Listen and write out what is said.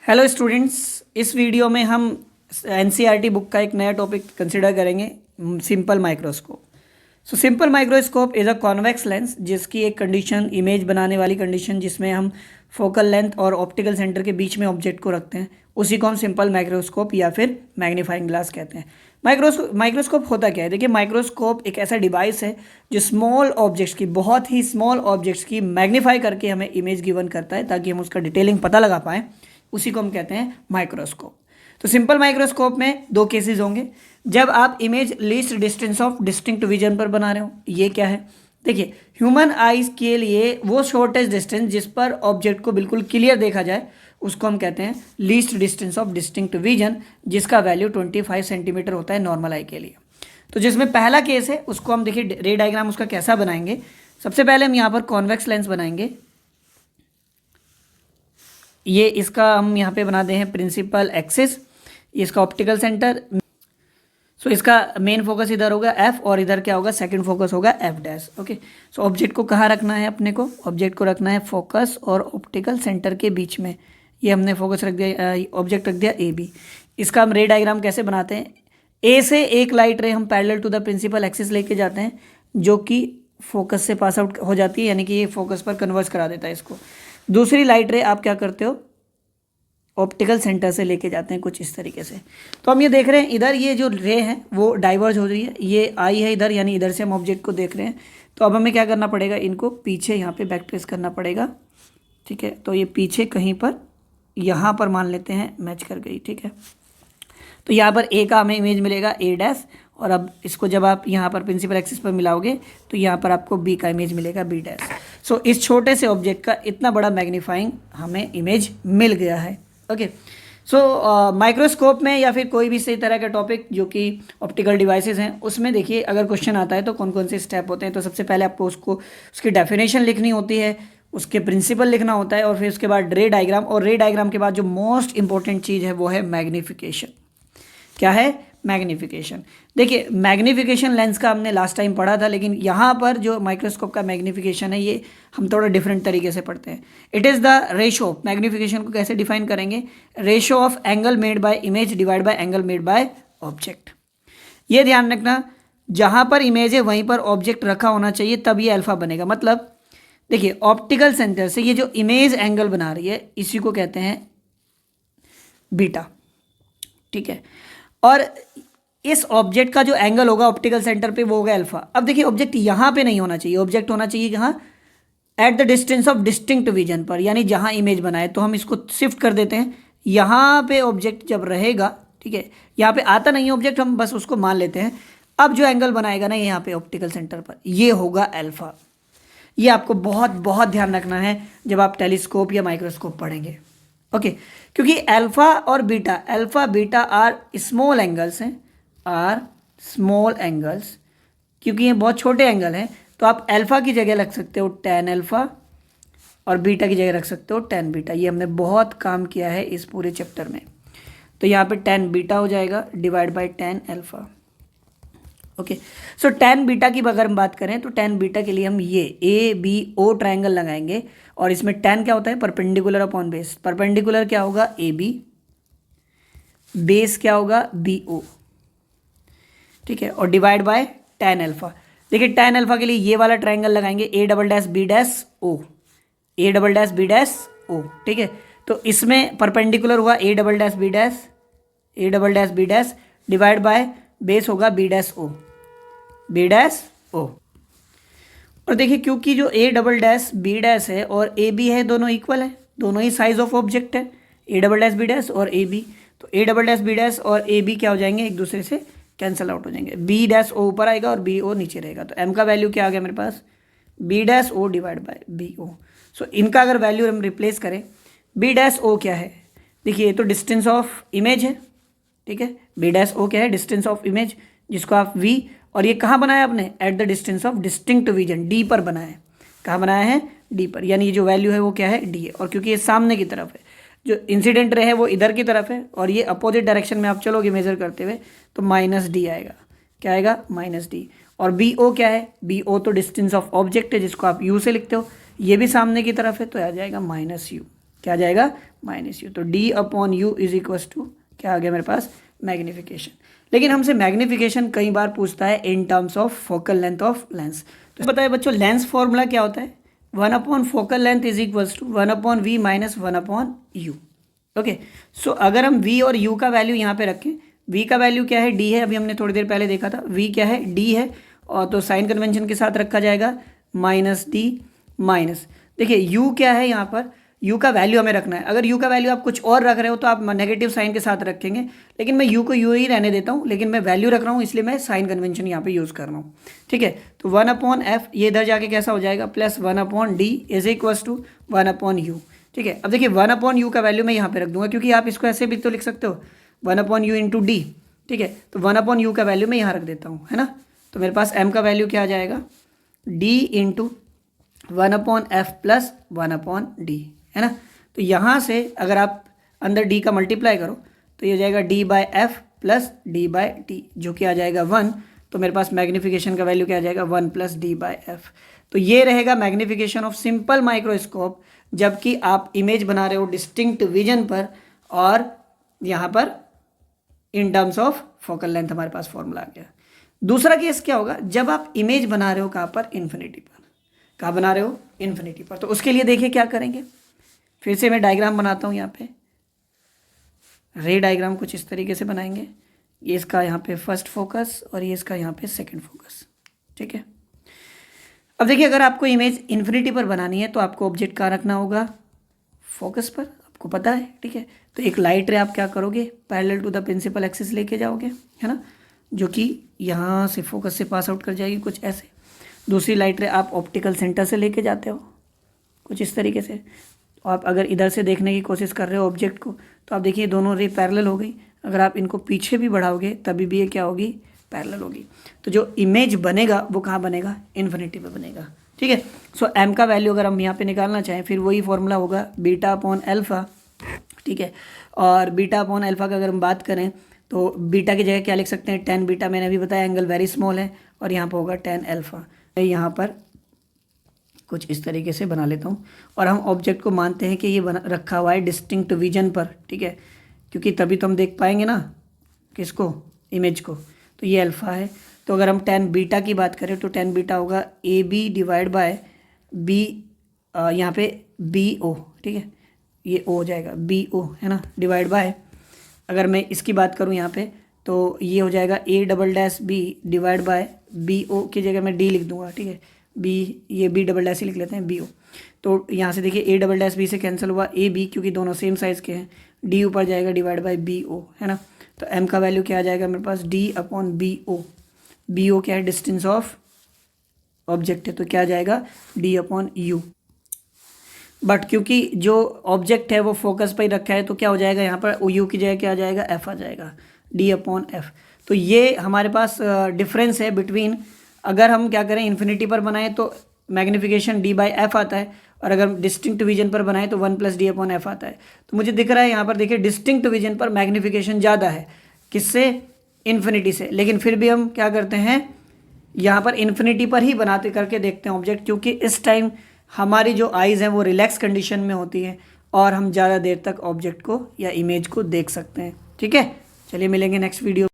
Hello students, इस video में हम एनसीईआरटी बुक का एक नया टॉपिक कंसिडर करेंगे, simple microscope. So simple microscope is a convex lens जिसकी एक कंडीशन, इमेज बनाने वाली कंडीशन, जिसमें हम फोकल लेंथ और ऑप्टिकल सेंटर के बीच में ऑब्जेक्ट को रखते हैं, उसी को हम सिंपल माइक्रोस्कोप या फिर मैग्नीफाइंग ग्लास कहते हैं। माइक्रोस्कोप होता क्या है? देखिए, माइक्रोस्कोप एक ऐसा डिवाइस है जो स्मॉल ऑब्जेक्ट्स की, बहुत ही स्मॉल ऑब्जेक्ट्स की मैग्नीफाई करके हमें इमेज गिवन करता है ताकि हम उसका डिटेलिंग पता लगा पाएँ। उसी को हम कहते हैं माइक्रोस्कोप। तो सिंपल माइक्रोस्कोप में दो केसेस होंगे। जब आप image least distance of distinct vision पर बना रहे हो, ये क्या है? देखिए, ह्यूमन आइज के लिए वो शॉर्टेस्ट डिस्टेंस जिस पर ऑब्जेक्ट को बिल्कुल क्लियर देखा जाए, उसको हम कहते हैं least distance of distinct vision, जिसका वैल्यू 25 सेंटीमीटर होता है नॉर्मल आई के लिए। तो जिसमें पहला केस है उसको हम देखिए रे डायग्राम उसका कैसा बनाएंगे। सबसे पहले हम यहाँ पर कॉन्वेक्स लेंस बनाएंगे। ये इसका हम यहाँ पे बनाते हैं प्रिंसिपल एक्सिस, इसका ऑप्टिकल सेंटर। सो इसका मेन फोकस इधर होगा एफ, और इधर क्या होगा? सेकंड फोकस होगा F dash. Okay, so object को कहाँ रखना है? अपने को ऑब्जेक्ट को रखना है फोकस और ऑप्टिकल सेंटर के बीच में। ये हमने फोकस रख दिया, ऑब्जेक्ट रख दिया ए बी। इसका हम रे डायग्राम कैसे बनाते हैं? ए से एक लाइट रे हम parallel to the principal axis लेके जाते हैं, जो कि फोकस से पास आउट हो जाती है, यानी कि ये फोकस पर कन्वर्ज करा देता है इसको। दूसरी लाइट रे आप क्या करते हो? ऑप्टिकल सेंटर से लेके जाते हैं कुछ इस तरीके से। तो हम ये देख रहे हैं, इधर ये जो रे है वो डाइवर्ज हो रही है, ये आई है इधर, यानी इधर से हम ऑब्जेक्ट को देख रहे हैं। तो अब हमें क्या करना पड़ेगा? इनको पीछे यहाँ पे बैक ट्रेस करना पड़ेगा। ठीक है, तो ये पीछे कहीं पर यहाँ पर मान लेते हैं मैच कर गई। ठीक है, तो यहाँ पर ए का हमें इमेज मिलेगा ए डैश, और अब इसको जब आप यहाँ पर प्रिंसिपल एक्सिस पर मिलाओगे तो यहाँ पर आपको बी का इमेज मिलेगा बी डैश। सो इस छोटे से ऑब्जेक्ट का इतना बड़ा मैग्नीफाइंग हमें इमेज मिल गया है। ओके, सो माइक्रोस्कोप में या फिर कोई भी इसी तरह का टॉपिक जो कि ऑप्टिकल डिवाइसेस हैं, उसमें देखिए अगर क्वेश्चन आता है तो कौन कौन से स्टेप होते हैं। तो सबसे पहले आपको उसको उसकी डेफिनेशन लिखनी होती है, उसके प्रिंसिपल लिखना होता है, और फिर उसके बाद रे डायग्राम, और रे डायग्राम के बाद जो मोस्ट इंपॉर्टेंट चीज़ है वो है मैग्नीफिकेशन। क्या है? मैग्नीफिकेशन। देखिए, मैग्नीफिकेशन लेंस का हमने लास्ट टाइम पढ़ा था, लेकिन यहाँ पर जो माइक्रोस्कोप का मैग्नीफिकेशन है ये हम थोड़ा डिफरेंट तरीके से पढ़ते हैं। It is the ratio of, magnification को कैसे डिफाइन करेंगे? Ratio of angle made by image divide by angle made by object. ये ध्यान रखना, जहाँ पर इमेज है वहीं पर ऑब्जेक्ट रखा होना चाहिए, तब ये अल्फा बनेगा। मतलब देखिए, ऑप्टिकल सेंटर से ये जो इमेज एंगल बना रही है इसी को कहते हैं बीटा। ठीक है, और इस ऑब्जेक्ट का जो एंगल होगा ऑप्टिकल सेंटर पे वो होगा अल्फा। अब देखिए, ऑब्जेक्ट यहाँ पे नहीं होना चाहिए, ऑब्जेक्ट होना चाहिए कहाँ? At the distance of distinct vision पर, यानी जहाँ इमेज बनाए। तो हम इसको शिफ्ट कर देते हैं, यहाँ पे ऑब्जेक्ट जब रहेगा, ठीक है, यहाँ पे आता नहीं है ऑब्जेक्ट, हम बस उसको मान लेते हैं। अब जो एंगल बनाएगा ना यहाँ पे ऑप्टिकल सेंटर पर, ये होगा अल्फा। ये आपको बहुत बहुत ध्यान रखना है जब आप टेलीस्कोप या माइक्रोस्कोप पढ़ेंगे। ओके, क्योंकि अल्फा और beta, alpha beta are small angles हैं, आर स्मॉल एंगल्स, क्योंकि ये बहुत छोटे एंगल हैं। तो आप अल्फा की जगह रख सकते हो tan अल्फा, और बीटा की जगह रख सकते हो tan बीटा। ये हमने बहुत काम किया है इस पूरे चैप्टर में। तो यहाँ पे tan बीटा हो जाएगा divide by tan alpha. Okay, so tan beta की अगर हम बात करें तो tan बीटा के लिए हम ये ए बी ओ ट्राइंगल लगाएंगे, और इसमें tan क्या होता है? Perpendicular upon base. परपेंडिकुलर क्या होगा? ए बी, बेस क्या होगा? B O. ठीक है, और डिवाइड बाय tan अल्फा। देखिए, tan अल्फा के लिए ये वाला ट्राइंगल लगाएंगे, A double dash B dash O, A double dash B dash O. ठीक है, तो इसमें परपेंडिकुलर हुआ A double dash B dash, A double dash B dash, divide by base होगा B dash O, B dash O. और देखिए, क्योंकि जो A double dash B dash है और ए बी है, दोनों इक्वल है, दोनों ही साइज ऑफ ऑब्जेक्ट है, A double dash B dash और ए बी। तो A double dash B dash और ए बी क्या हो जाएंगे? एक दूसरे से कैंसिल आउट हो जाएंगे। बी डैश ओ ऊपर आएगा और बी ओ नीचे रहेगा। तो एम का वैल्यू क्या आ गया मेरे पास? B dash O divide by B O. So इनका अगर वैल्यू हम रिप्लेस करें, बी डैश ओ क्या है? देखिए, ये तो डिस्टेंस ऑफ इमेज है। ठीक है, बी डैश ओ क्या है? डिस्टेंस ऑफ इमेज, जिसको आप वी, और ये कहाँ बनाया आपने? At the distance of distinct vision, D पर बनाया है। कहाँ बनाया है? डी पर, यानी ये जो वैल्यू है वो क्या है? डी है। और क्योंकि ये सामने की तरफ है, जो इंसिडेंट रे है वो इधर की तरफ है, और ये अपोजिट डायरेक्शन में आप चलोगे मेजर करते हुए, तो माइनस डी आएगा। क्या आएगा? Minus D. और बी ओ क्या है? बी ओ तो डिस्टेंस ऑफ ऑब्जेक्ट है, जिसको आप यू से लिखते हो, ये भी सामने की तरफ है, तो आ जाएगा माइनस यू। क्या आ जाएगा? माइनस यू, तो D upon U is equals to क्या आ गया मेरे पास, मैग्नीफिकेशन। लेकिन हमसे मैग्नीफिकेशन कई बार पूछता है in terms of focal length of lens. तो बताइए बच्चों लेंस फॉर्मूला क्या होता है, 1 focal length is equals to 1/v minus 1/u। Okay, so अगर हम v और u का वैल्यू यहाँ पे रखें, v का वैल्यू क्या है, d है, अभी हमने थोड़ी देर पहले देखा था, v क्या है, d है, और तो साइन कन्वेंशन के साथ रखा जाएगा माइनस d माइनस, देखिए u क्या है यहाँ पर, u का वैल्यू हमें रखना है। अगर u का वैल्यू आप कुछ और रख रहे हो तो आप नेगेटिव साइन के साथ रखेंगे, लेकिन मैं u को u ही रहने देता हूँ, लेकिन मैं वैल्यू रख रहा हूँ इसलिए मैं साइन कन्वेंशन यहाँ पे यूज़ कर रहा हूँ। ठीक है, तो 1/f ये इधर जाके कैसा हो जाएगा, plus 1/d is equals to 1/u। ठीक है, अब देखिए 1/u का वैल्यू मैं यहाँ पे रख दूंगा, क्योंकि आप इसको ऐसे भी तो लिख सकते हो 1/u इंटू डी। ठीक है, तो 1/u का वैल्यू मैं यहाँ रख देता हूँ, है ना। तो मेरे पास m का वैल्यू क्या आ जाएगा, d into 1/f plus 1/d, है ना। तो यहाँ से अगर आप अंदर d का मल्टीप्लाई करो तो ये हो जाएगा d/f प्लस d/t, जो कि आ जाएगा 1। तो मेरे पास मैग्नीफिकेशन का वैल्यू क्या आ जाएगा, 1 प्लस d/f। तो ये रहेगा मैग्नीफिकेशन ऑफ सिंपल माइक्रोस्कोप, जबकि आप इमेज बना रहे हो डिस्टिंक्ट विजन पर, और यहाँ पर इन टर्म्स ऑफ फोकल लेंथ हमारे पास फॉर्मूला आ गया। दूसरा केस क्या होगा, जब आप इमेज बना रहे हो कहाँ पर, इन्फिनिटी पर। कहाँ बना रहे हो, इन्फिनिटी पर। तो उसके लिए देखिए क्या करेंगे, फिर से मैं डायग्राम बनाता हूँ यहाँ पे, रे डायग्राम कुछ इस तरीके से बनाएंगे। ये इसका यहाँ पे फर्स्ट फोकस और ये इसका यहाँ पे सेकंड फोकस। ठीक है, अब देखिए अगर आपको इमेज इन्फिनिटी पर बनानी है तो आपको ऑब्जेक्ट कहाँ रखना होगा, फोकस पर, आपको पता है। ठीक है, तो एक लाइट रे आप क्या करोगे, parallel to the principal axis लेके जाओगे, है ना, जो कि यहाँ से फोकस से पास आउट कर जाएगी कुछ ऐसे। दूसरी लाइट रे आप ऑप्टिकल सेंटर से लेके जाते हो कुछ इस तरीके से। आप अगर इधर से देखने की कोशिश कर रहे हो ऑब्जेक्ट को, तो आप देखिए दोनों रे पैरेलल हो गई। अगर आप इनको पीछे भी बढ़ाओगे तभी भी ये क्या होगी, पैरेलल होगी। तो जो इमेज बनेगा वो कहाँ बनेगा, इन्फिनिटी पे बनेगा। ठीक है, सो m का वैल्यू अगर हम यहाँ पे निकालना चाहें, फिर वही फॉर्मूला होगा बीटा अपॉन अल्फा। ठीक है, और बीटा अपॉन अल्फा का अगर हम बात करें तो बीटा की जगह क्या लिख सकते हैं, tan बीटा। मैंने अभी बताया एंगल वेरी स्मॉल है, और यहाँ पर होगा tan अल्फा। मैं यहाँ पर कुछ इस तरीके से बना लेता हूँ, और हम ऑब्जेक्ट को मानते हैं कि ये बना रखा हुआ है डिस्टिंक्ट विजन पर। ठीक है, क्योंकि तभी तो हम देख पाएंगे ना किसको, इमेज को। तो ये अल्फ़ा है। तो अगर हम tan बीटा की बात करें तो tan बीटा होगा AB डिवाइड बाय B, यहाँ पे BO। ठीक है, ये O हो जाएगा BO, है ना, डिवाइड बाय, अगर मैं इसकी बात करूँ यहाँ पे तो ये हो जाएगा A'(B) डिवाइड बाय BO की जगह मैं D लिख दूंगा। ठीक है, B, ये B' ही लिख लेते हैं BO। तो यहाँ से देखिए A'(B) से कैंसिल हुआ AB, क्योंकि दोनों सेम साइज़ के हैं। D ऊपर जाएगा डिवाइड बाय BO, है ना। तो m का वैल्यू क्या आ जाएगा मेरे पास, d अपॉन BO। BO क्या है, डिस्टेंस ऑफ ऑब्जेक्ट है, तो क्या आ जाएगा, d अपॉन U। बट क्योंकि जो ऑब्जेक्ट है वो फोकस पर ही रखा है, तो क्या हो जाएगा यहाँ पर U की जगह क्या आ जाएगा, F आ जाएगा, d अपॉन F। तो ये हमारे पास डिफरेंस है बिटवीन, अगर हम क्या करें इन्फिनिटी पर बनाएं तो मैग्नीफिकेशन d/f आता है, और अगर डिस्टिंक्ट विजन पर बनाए तो 1 प्लस d अपॉन f आता है। तो मुझे दिख रहा है यहाँ पर देखिए डिस्टिंक्ट विजन पर मैग्नीफिकेशन ज़्यादा है, किससे, इन्फिनिटी से। लेकिन फिर भी हम क्या करते हैं, यहाँ पर इन्फिनिटी पर ही बनाते करके देखते हैं ऑब्जेक्ट, क्योंकि इस टाइम हमारी जो आइज़ हैं वो रिलैक्स कंडीशन में होती हैं, और हम ज़्यादा देर तक ऑब्जेक्ट को या इमेज को देख सकते हैं। ठीक है, चलिए मिलेंगे नेक्स्ट वीडियो।